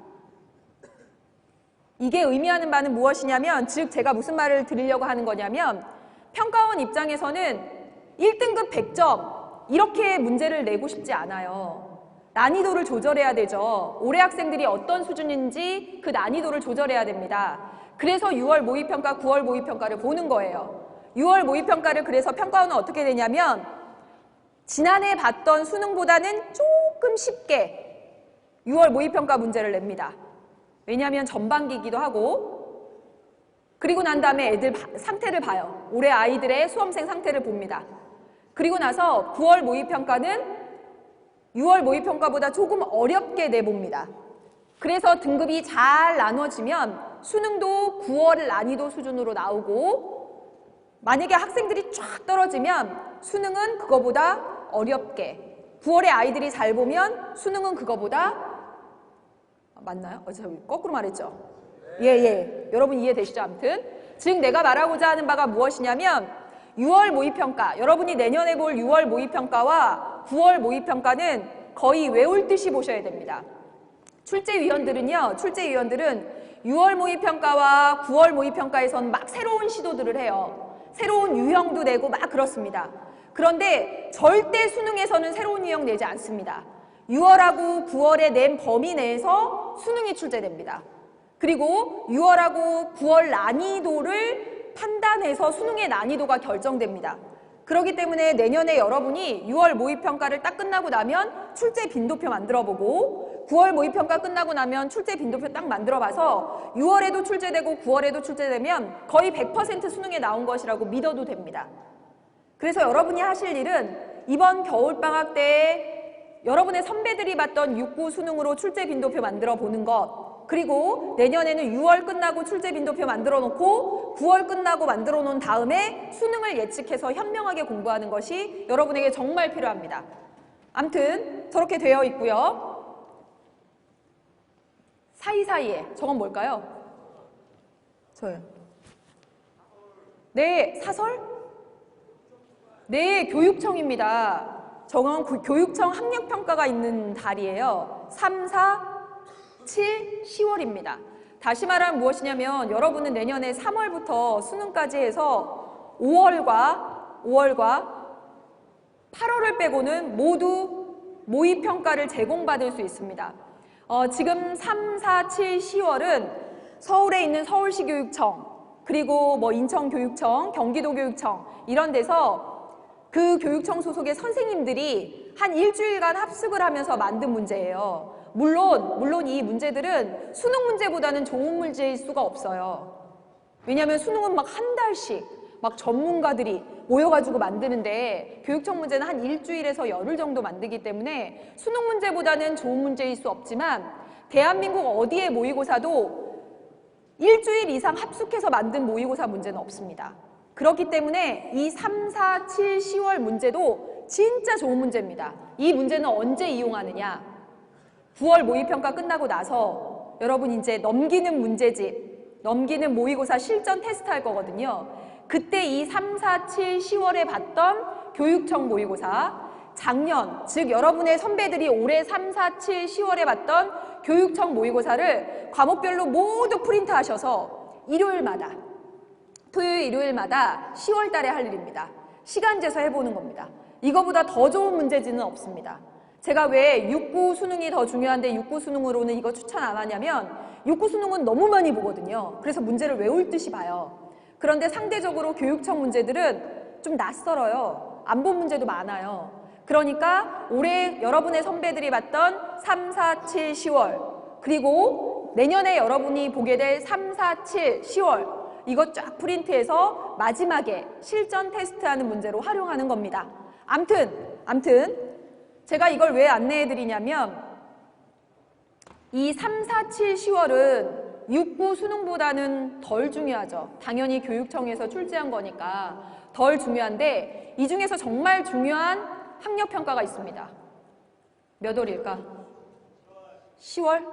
이게 의미하는 바는 무엇이냐면, 즉 제가 무슨 말을 드리려고 하는 거냐면, 평가원 입장에서는 1등급 100점 이렇게 문제를 내고 싶지 않아요. 난이도를 조절해야 되죠. 올해 학생들이 어떤 수준인지 그 난이도를 조절해야 됩니다. 그래서 6월 모의평가, 9월 모의평가를 보는 거예요. 6월 모의평가를 그래서 평가원은 어떻게 되냐면 지난해 봤던 수능보다는 조금 쉽게 6월 모의평가 문제를 냅니다. 왜냐하면 전반기이기도 하고, 그리고 난 다음에 애들 상태를 봐요. 올해 아이들의 수험생 상태를 봅니다. 그리고 나서 9월 모의평가는 6월 모의평가보다 조금 어렵게 내봅니다. 그래서 등급이 잘 나눠지면 수능도 9월 난이도 수준으로 나오고, 만약에 학생들이 쫙 떨어지면 수능은 그거보다 어렵게, 9월에 아이들이 잘 보면 수능은 그거보다, 맞나요? 저 거꾸로 말했죠? 예. 여러분 이해되시죠? 아무튼 즉 내가 말하고자 하는 바가 무엇이냐면 6월 모의평가, 여러분이 내년에 볼 6월 모의평가와 9월 모의평가는 거의 외울 듯이 보셔야 됩니다. 출제위원들은 6월 모의평가와 9월 모의평가에선 막 새로운 시도들을 해요. 새로운 유형도 내고 막 그렇습니다. 그런데 절대 수능에서는 새로운 유형 내지 않습니다. 6월하고 9월에 낸 범위 내에서 수능이 출제됩니다. 그리고 6월하고 9월 난이도를 판단해서 수능의 난이도가 결정됩니다. 그렇기 때문에 내년에 여러분이 6월 모의평가를 딱 끝나고 나면 출제 빈도표 만들어보고 9월 모의평가 끝나고 나면 출제 빈도표 딱 만들어봐서 6월에도 출제되고 9월에도 출제되면 거의 100% 수능에 나온 것이라고 믿어도 됩니다. 그래서 여러분이 하실 일은 이번 겨울방학 때 여러분의 선배들이 봤던 6, 9 수능으로 출제 빈도표 만들어 보는 것, 그리고 내년에는 6월 끝나고 출제 빈도표 만들어 놓고 9월 끝나고 만들어 놓은 다음에 수능을 예측해서 현명하게 공부하는 것이 여러분에게 정말 필요합니다. 아무튼 저렇게 되어 있고요. 사이사이에 저건 뭘까요? 저요. 네, 사설? 네, 교육청입니다. 저건 교육청 학력평가가 있는 달이에요. 3, 4, 7, 10월입니다. 다시 말하면 무엇이냐면 여러분은 내년에 3월부터 수능까지 해서 5월과 8월을 빼고는 모두 모의평가를 제공받을 수 있습니다. 지금 3, 4, 7, 10월은 서울에 있는 서울시 교육청, 그리고 뭐 인천교육청, 경기도교육청 이런 데서 그 교육청 소속의 선생님들이 한 일주일간 합숙을 하면서 만든 문제예요. 물론 이 문제들은 수능 문제보다는 좋은 문제일 수가 없어요. 왜냐하면 수능은 막 한 달씩 막 전문가들이 모여가지고 만드는데 교육청 문제는 한 일주일에서 열흘 정도 만들기 때문에 수능 문제보다는 좋은 문제일 수 없지만 대한민국 어디에 모의고사도 일주일 이상 합숙해서 만든 모의고사 문제는 없습니다. 그렇기 때문에 이 3, 4, 7, 10월 문제도 진짜 좋은 문제입니다. 이 문제는 언제 이용하느냐? 9월 모의평가 끝나고 나서 여러분 이제 넘기는 문제집, 넘기는 모의고사 실전 테스트 할 거거든요. 그때 이 3, 4, 7, 10월에 봤던 교육청 모의고사, 작년, 즉 여러분의 선배들이 올해 3, 4, 7, 10월에 봤던 교육청 모의고사를 과목별로 모두 프린트하셔서 일요일마다, 토요일, 일요일마다 10월 달에 할 일입니다. 시간 재서 해보는 겁니다. 이거보다 더 좋은 문제지는 없습니다. 제가 왜 6, 9 수능이 더 중요한데 6, 9 수능으로는 이거 추천 안 하냐면 6, 9 수능은 너무 많이 보거든요. 그래서 문제를 외울 듯이 봐요. 그런데 상대적으로 교육청 문제들은 좀 낯설어요. 안 본 문제도 많아요. 그러니까 올해 여러분의 선배들이 봤던 3, 4, 7, 10월 그리고 내년에 여러분이 보게 될 3, 4, 7, 10월 이거 쫙 프린트해서 마지막에 실전 테스트하는 문제로 활용하는 겁니다. 암튼 제가 이걸 왜 안내해 드리냐면 이 3, 4, 7, 10월은 6, 9 수능보다는 덜 중요하죠. 당연히 교육청에서 출제한 거니까 덜 중요한데 이 중에서 정말 중요한 학력평가가 있습니다. 몇 월일까? 10월?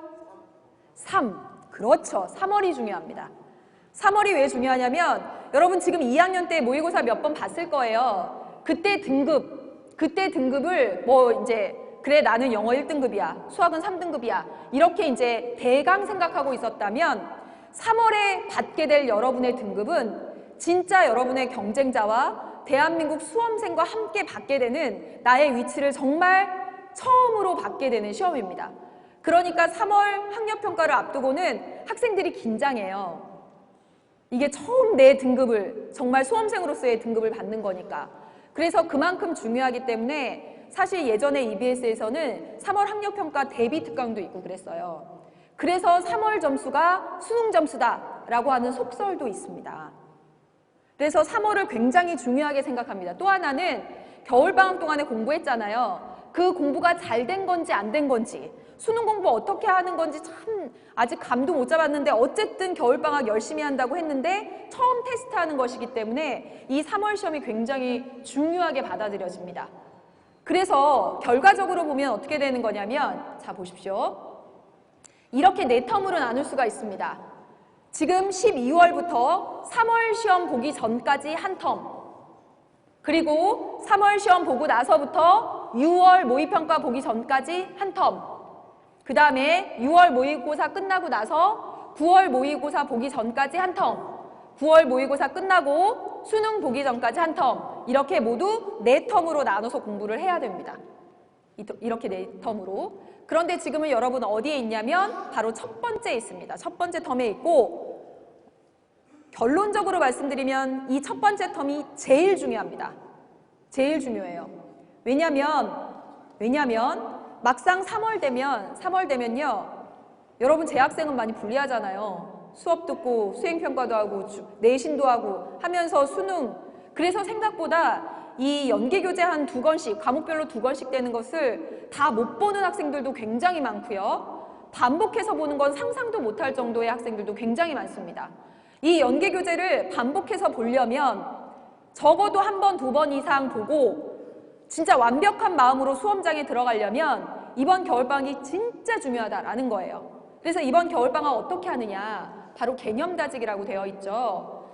3. 그렇죠. 3월이 중요합니다. 3월이 왜 중요하냐면 여러분 지금 2학년 때 모의고사 몇 번 봤을 거예요. 그때 등급을 뭐 이제 그래 나는 영어 1등급이야. 수학은 3등급이야. 이렇게 이제 대강 생각하고 있었다면 3월에 받게 될 여러분의 등급은 진짜 여러분의 경쟁자와 대한민국 수험생과 함께 받게 되는 나의 위치를 정말 처음으로 받게 되는 시험입니다. 그러니까 3월 학력평가를 앞두고는 학생들이 긴장해요. 이게 처음 내 등급을, 정말 수험생으로서의 등급을 받는 거니까. 그래서 그만큼 중요하기 때문에 사실 예전에 EBS에서는 3월 학력평가 대비 특강도 있고 그랬어요. 그래서 3월 점수가 수능 점수다라고 하는 속설도 있습니다. 그래서 3월을 굉장히 중요하게 생각합니다. 또 하나는 겨울방학 동안에 공부했잖아요. 그 공부가 잘 된 건지 안 된 건지, 수능 공부 어떻게 하는 건지 참 아직 감도 못 잡았는데 어쨌든 겨울방학 열심히 한다고 했는데 처음 테스트하는 것이기 때문에 이 3월 시험이 굉장히 중요하게 받아들여집니다. 그래서 결과적으로 보면 어떻게 되는 거냐면 자 보십시오. 이렇게 4텀으로 나눌 수가 있습니다. 지금 12월부터 3월 시험 보기 전까지 한 텀, 그리고 3월 시험 보고 나서부터 6월 모의평가 보기 전까지 한 텀, 그 다음에 6월 모의고사 끝나고 나서 9월 모의고사 보기 전까지 한 텀, 9월 모의고사 끝나고 수능 보기 전까지 한 텀, 이렇게 모두 4텀으로 나눠서 공부를 해야 됩니다. 이렇게 4텀으로. 그런데 지금은 여러분 어디에 있냐면 바로 첫 번째에 있습니다. 첫 번째 텀에 있고 결론적으로 말씀드리면 이 첫 번째 텀이 제일 중요합니다. 제일 중요해요. 왜냐면 막상 3월 되면요. 여러분 재학생은 많이 불리하잖아요. 수업 듣고 수행평가도 하고 내신도 하고 하면서 수능. 그래서 생각보다 이 연계교재 한 2권씩, 과목별로 2권씩 되는 것을 다 못 보는 학생들도 굉장히 많고요. 반복해서 보는 건 상상도 못할 정도의 학생들도 굉장히 많습니다. 이 연계교재를 반복해서 보려면 적어도 1번, 2번 이상 보고 진짜 완벽한 마음으로 수험장에 들어가려면 이번 겨울방학이 진짜 중요하다라는 거예요. 그래서 이번 겨울방학 어떻게 하느냐? 바로 개념다지기라고 되어 있죠.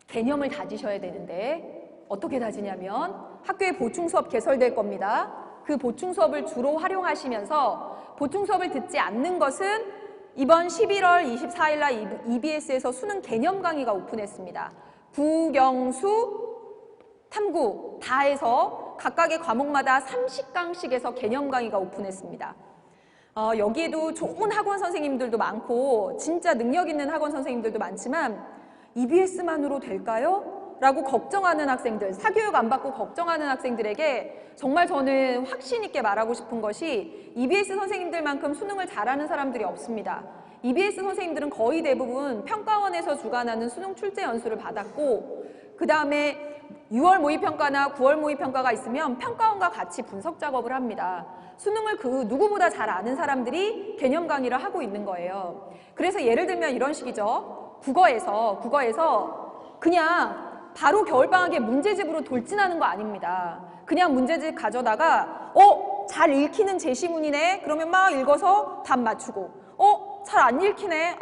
개념을 다지셔야 되는데 어떻게 다지냐면 학교에 보충수업 개설될 겁니다. 그 보충수업을 주로 활용하시면서 보충수업을 듣지 않는 것은 이번 11월 24일 날 EBS에서 수능 개념 강의가 오픈했습니다. 국영수, 탐구 다 해서 각각의 과목마다 30강씩에서 개념 강의가 오픈했습니다. 여기에도 좋은 학원 선생님들도 많고 진짜 능력 있는 학원 선생님들도 많지만 EBS만으로 될까요? 라고 걱정하는 학생들, 사교육 안 받고 걱정하는 학생들에게 정말 저는 확신 있게 말하고 싶은 것이 EBS 선생님들만큼 수능을 잘하는 사람들이 없습니다. EBS 선생님들은 거의 대부분 평가원에서 주관하는 수능 출제 연수를 받았고 그 다음에 6월 모의평가나 9월 모의평가가 있으면 평가원과 같이 분석 작업을 합니다. 수능을 그 누구보다 잘 아는 사람들이 개념 강의를 하고 있는 거예요. 그래서 예를 들면 이런 식이죠. 국어에서 그냥 바로 겨울방학에 문제집으로 돌진하는 거 아닙니다. 그냥 문제집 가져다가 잘 읽히는 제시문이네? 그러면 막 읽어서 답 맞추고 잘 안 읽히네?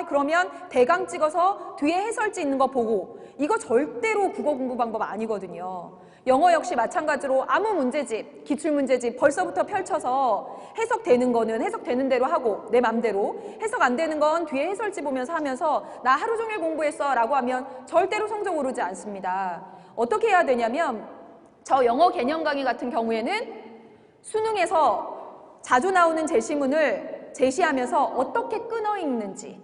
그러면 대강 찍어서 뒤에 해설지 있는 거 보고 이거 절대로 국어 공부 방법 아니거든요. 영어 역시 마찬가지로 아무 문제집, 기출문제집 벌써부터 펼쳐서 해석되는 거는 해석되는 대로 하고 내 맘대로 해석 안 되는 건 뒤에 해설지 보면서 하면서 나 하루 종일 공부했어 라고 하면 절대로 성적 오르지 않습니다. 어떻게 해야 되냐면 저 영어 개념 강의 같은 경우에는 수능에서 자주 나오는 제시문을 제시하면서 어떻게 끊어 읽는지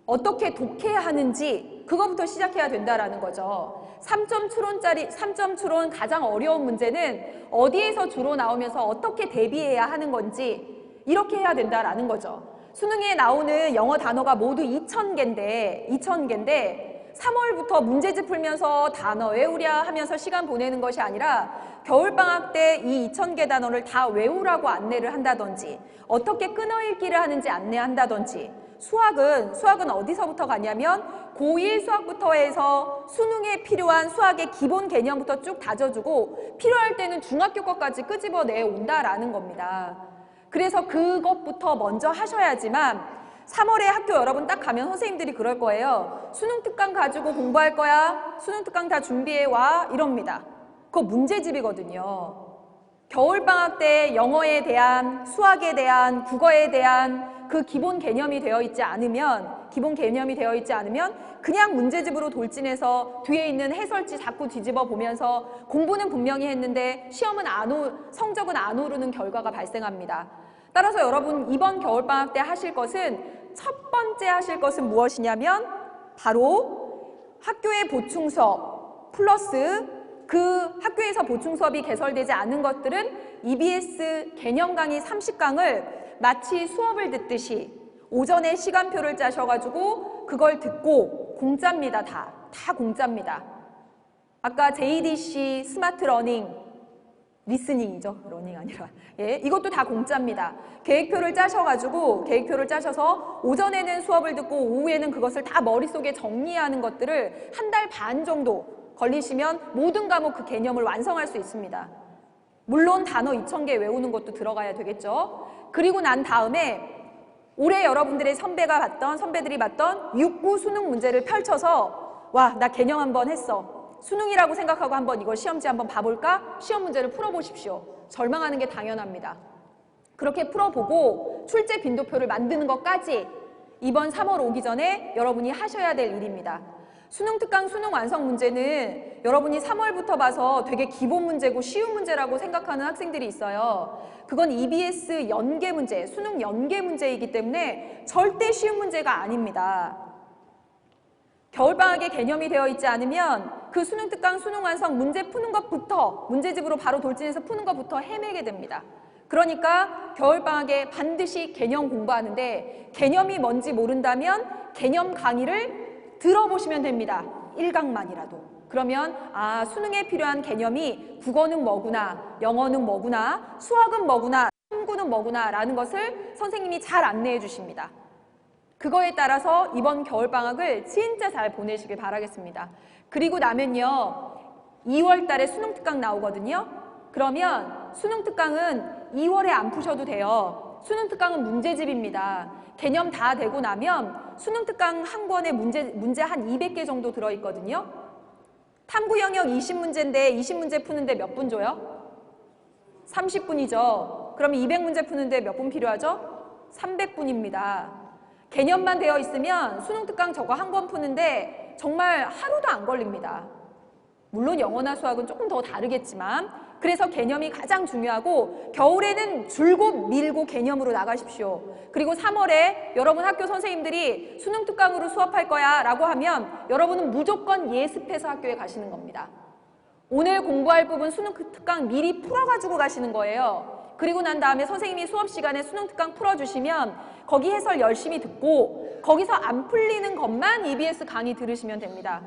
어떻게 독해야 하는지 그거부터 시작해야 된다라는 거죠. 3점 추론 가장 어려운 문제는 어디에서 주로 나오면서 어떻게 대비해야 하는 건지 이렇게 해야 된다라는 거죠. 수능에 나오는 영어 단어가 모두 2,000개인데 3월부터 문제집 풀면서 단어 외우랴 하면서 시간 보내는 것이 아니라 겨울방학 때 이 2000개 단어를 다 외우라고 안내를 한다든지 어떻게 끊어읽기를 하는지 안내한다든지 수학은 어디서부터 가냐면 고1 수학부터 해서 수능에 필요한 수학의 기본 개념부터 쭉 다져주고 필요할 때는 중학교 것까지 끄집어내 온다라는 겁니다. 그래서 그것부터 먼저 하셔야지만 3월에 학교 여러분 딱 가면 선생님들이 그럴 거예요. 수능 특강 가지고 공부할 거야. 수능 특강 다 준비해 와. 이럽니다. 그거 문제집이거든요. 겨울방학 때 영어에 대한, 수학에 대한, 국어에 대한 그 기본 개념이 되어 있지 않으면 그냥 문제집으로 돌진해서 뒤에 있는 해설지 자꾸 뒤집어 보면서 공부는 분명히 했는데 성적은 안 오르는 결과가 발생합니다. 따라서 여러분 이번 겨울방학 때 첫 번째 하실 것은 무엇이냐면 바로 학교의 보충 수업 플러스 그 학교에서 보충 수업이 개설되지 않은 것들은 EBS 개념 강의 30강을 마치 수업을 듣듯이 오전에 시간표를 짜셔가지고 그걸 듣고 공짜입니다. 다 공짜입니다. 아까 JDC 스마트 러닝 리스닝이죠. 러닝 아니라. 예, 이것도 다 공짜입니다. 계획표를 짜셔서 오전에는 수업을 듣고 오후에는 그것을 다 머릿속에 정리하는 것들을 한 달 반 정도 걸리시면 모든 과목 그 개념을 완성할 수 있습니다. 물론 단어 2000개 외우는 것도 들어가야 되겠죠. 그리고 난 다음에 올해 여러분들의 선배들이 봤던 6구 수능 문제를 펼쳐서 와, 나 개념 한번 했어. 수능이라고 생각하고 한번 이걸 시험지 한번 봐볼까? 시험 문제를 풀어보십시오. 절망하는 게 당연합니다. 그렇게 풀어보고 출제 빈도표를 만드는 것까지 이번 3월 오기 전에 여러분이 하셔야 될 일입니다. 수능 특강 수능 완성 문제는 여러분이 3월부터 봐서 되게 기본 문제고 쉬운 문제라고 생각하는 학생들이 있어요. 그건 EBS 연계 문제, 수능 연계 문제이기 때문에 절대 쉬운 문제가 아닙니다. 겨울방학에 개념이 되어 있지 않으면 그 수능 특강 수능 완성 문제 푸는 것부터 문제집으로 바로 돌진해서 푸는 것부터 헤매게 됩니다. 그러니까 겨울방학에 반드시 개념 공부하는데 개념이 뭔지 모른다면 개념 강의를 들어보시면 됩니다. 1강만이라도. 그러면 수능에 필요한 개념이 국어는 뭐구나, 영어는 뭐구나, 수학은 뭐구나, 탐구는 뭐구나 라는 것을 선생님이 잘 안내해 주십니다. 그거에 따라서 이번 겨울방학을 진짜 잘 보내시길 바라겠습니다. 그리고 나면요, 2월 달에 수능특강 나오거든요. 그러면 수능특강은 2월에 안 푸셔도 돼요. 수능특강은 문제집입니다. 개념 다 되고 나면 수능특강 한 권에 문제 한 200개 정도 들어있거든요. 탐구 영역 20문제인데 20문제 푸는데 몇 분 줘요? 30분이죠. 그럼 200문제 푸는데 몇 분 필요하죠? 300분입니다. 개념만 되어 있으면 수능특강 저거 한 권 푸는데 정말 하루도 안 걸립니다. 물론 영어나 수학은 조금 더 다르겠지만 그래서 개념이 가장 중요하고 겨울에는 줄곧 밀고 개념으로 나가십시오. 그리고 3월에 여러분 학교 선생님들이 수능특강으로 수업할 거야 라고 하면 여러분은 무조건 예습해서 학교에 가시는 겁니다. 오늘 공부할 부분 수능특강 미리 풀어가지고 가시는 거예요. 그리고 난 다음에 선생님이 수업 시간에 수능특강 풀어주시면 거기 해설 열심히 듣고 거기서 안 풀리는 것만 EBS 강의 들으시면 됩니다.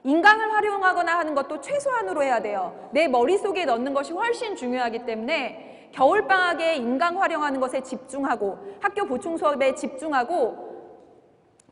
인강을 활용하거나 하는 것도 최소한으로 해야 돼요. 내 머릿속에 넣는 것이 훨씬 중요하기 때문에 겨울방학에 인강 활용하는 것에 집중하고 학교 보충 수업에 집중하고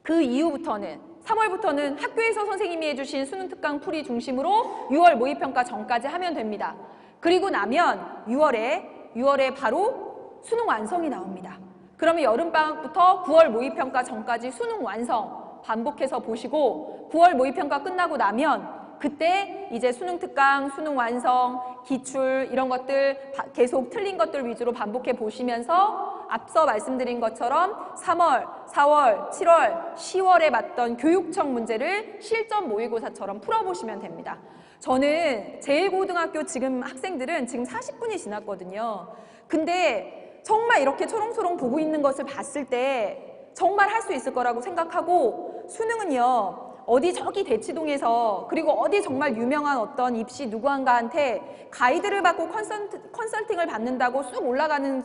그 이후부터는 3월부터는 학교에서 선생님이 해주신 수능특강 풀이 중심으로 6월 모의평가 전까지 하면 됩니다. 그리고 나면 6월에 바로 수능 완성이 나옵니다. 그러면 여름방학부터 9월 모의평가 전까지 수능 완성 반복해서 보시고 9월 모의평가 끝나고 나면 그때 이제 수능특강, 수능 완성, 기출 이런 것들 계속 틀린 것들 위주로 반복해 보시면서 앞서 말씀드린 것처럼 3월, 4월, 7월, 10월에 봤던 교육청 문제를 실전 모의고사처럼 풀어보시면 됩니다. 저는 제1고등학교 지금 학생들은 지금 40분이 지났거든요. 근데 정말 이렇게 초롱초롱 보고 있는 것을 봤을 때 정말 할 수 있을 거라고 생각하고 수능은요. 어디 저기 대치동에서 그리고 어디 정말 유명한 어떤 입시 누구한가한테 가이드를 받고 컨설팅을 받는다고 쑥 올라가는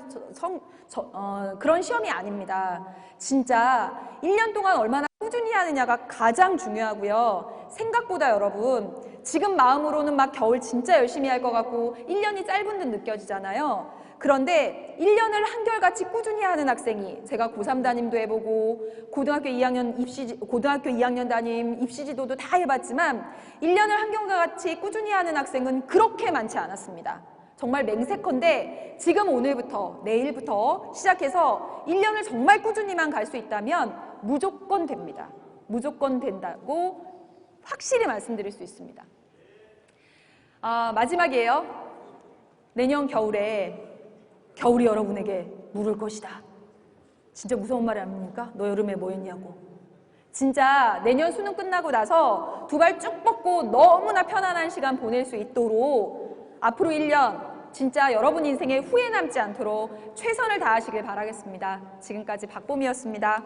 그런 시험이 아닙니다. 진짜 1년 동안 얼마나 꾸준히 하느냐가 가장 중요하고요. 생각보다 여러분 지금 마음으로는 막 겨울 진짜 열심히 할 것 같고 1년이 짧은 듯 느껴지잖아요. 그런데 1년을 한결같이 꾸준히 하는 학생이 제가 고3 담임도 해보고 고등학교 2학년 담임 입시지도도 다 해봤지만 1년을 한결같이 꾸준히 하는 학생은 그렇게 많지 않았습니다. 정말 맹세컨대 지금 오늘부터 내일부터 시작해서 1년을 정말 꾸준히만 갈 수 있다면 무조건 됩니다. 무조건 된다고 확실히 말씀드릴 수 있습니다. 마지막이에요. 내년 겨울에 겨울이 여러분에게 물을 것이다. 진짜 무서운 말이 아닙니까? 너 여름에 뭐 했냐고. 진짜 내년 수능 끝나고 나서 두 발 쭉 뻗고 너무나 편안한 시간 보낼 수 있도록 앞으로 1년 진짜 여러분 인생에 후회 남지 않도록 최선을 다하시길 바라겠습니다. 지금까지 박봄이었습니다.